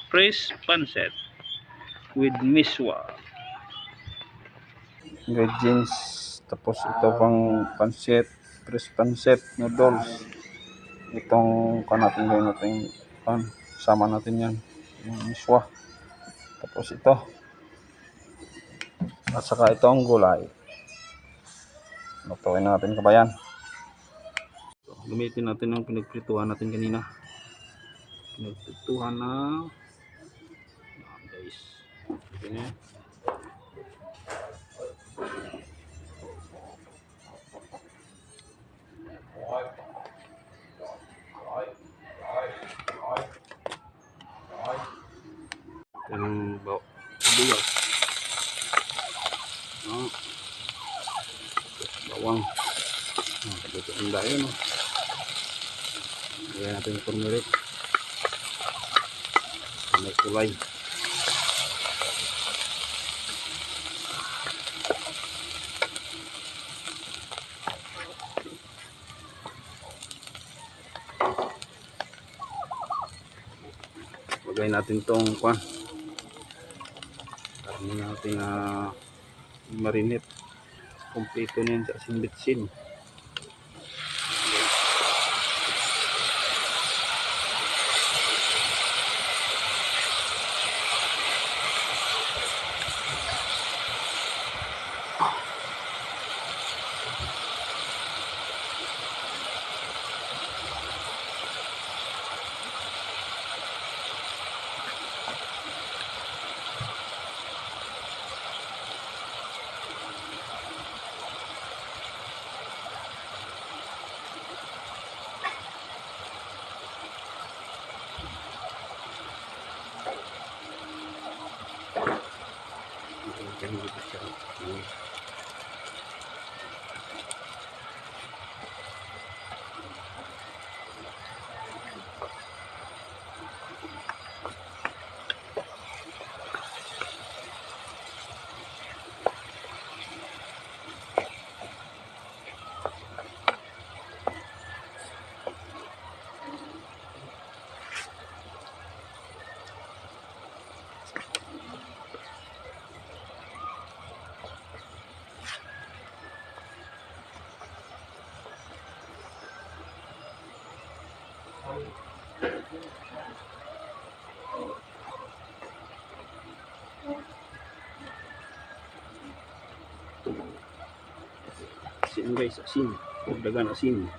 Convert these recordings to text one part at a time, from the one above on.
fresh pancit with miswa. Ingredients. Tapos ito pang pancit, fresh pancit noodles. Itong natin gawin natin sama natin yan, yung miswa. Tapos ito. At saka ito ang gulay. Lutuin natin kabayan. So, gamitin natin ang pinagprituhan natin kanina. Pinagprituhan na guys. Okay. Yung bawang. Bawang. Ito ang dahil, no? Lagyan natin yung turmeric. May kulay. Lagay natin itong karne natin na marinate. Kompleto na yan sa asin-bitsin. Asin guys, asin. Dagan asin.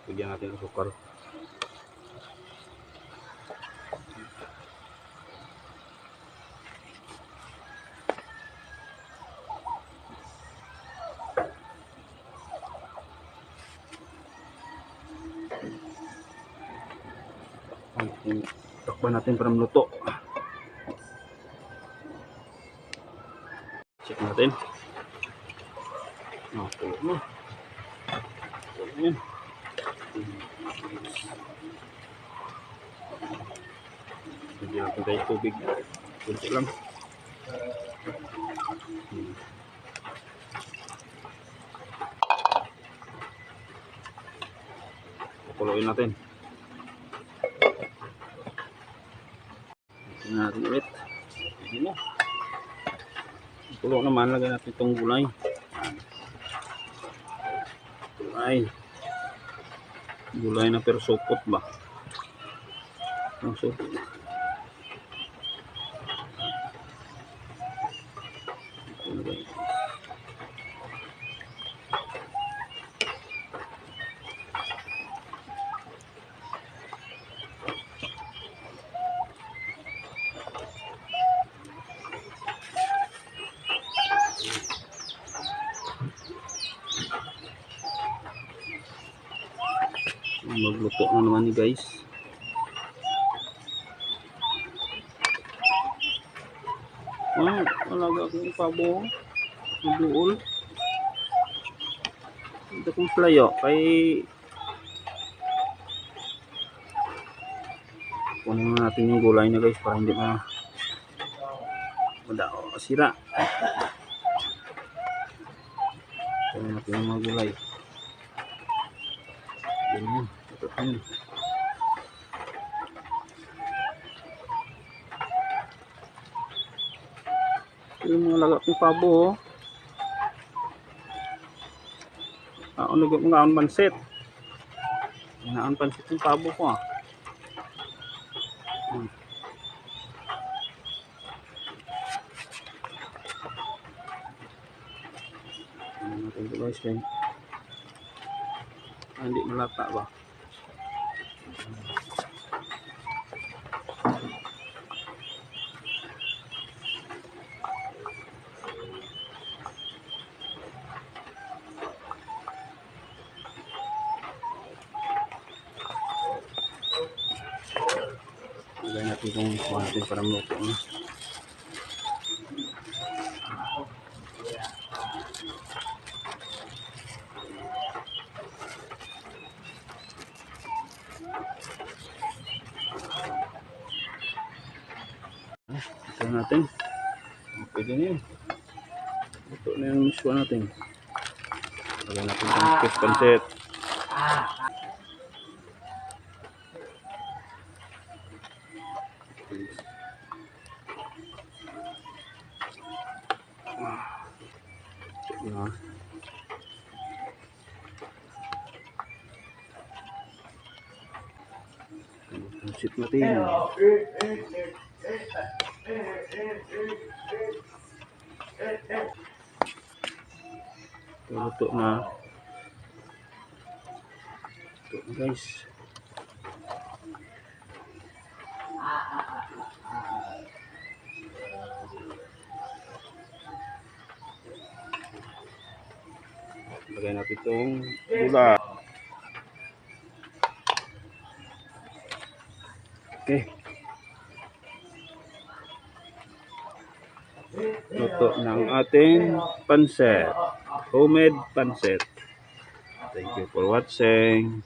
Bigyan natin ng sukar. Takpan natin para maluto. Check natin. Tulo na. Ayan. Lagyan natin tayo tubig. Kunti lang. Pakuluin natin. Tingnan natin ulit. Hindi na. Kulo naman, lagyan natin itong gulay. Gulay na pero sopot ba? Ang sopot. Magluto na naman ni guys. Alaga ko yung pabo. Duol. Ito kong playo kay kunin natin yung gulay na guys para hindi masira. Kunin natin yung mga gulay. Ganyan. Ito yun. Ito yung mga laga kong pabo. Ngaon pansit. Ngaon pansit yung pabo ko ah. Natin ito guys kaya hindi malata ba. Lagyan natin itong natin para maluto na. Ito natin. Pwede na yun. Ito na yung miswa natin. Lagyan natin itong fish pancit. Nah. Pancit natin. Luto na. Luto na guys. Lagay natin itong gula. Okay. Luto ng ating pancit. Homemade pancit. Thank you for watching.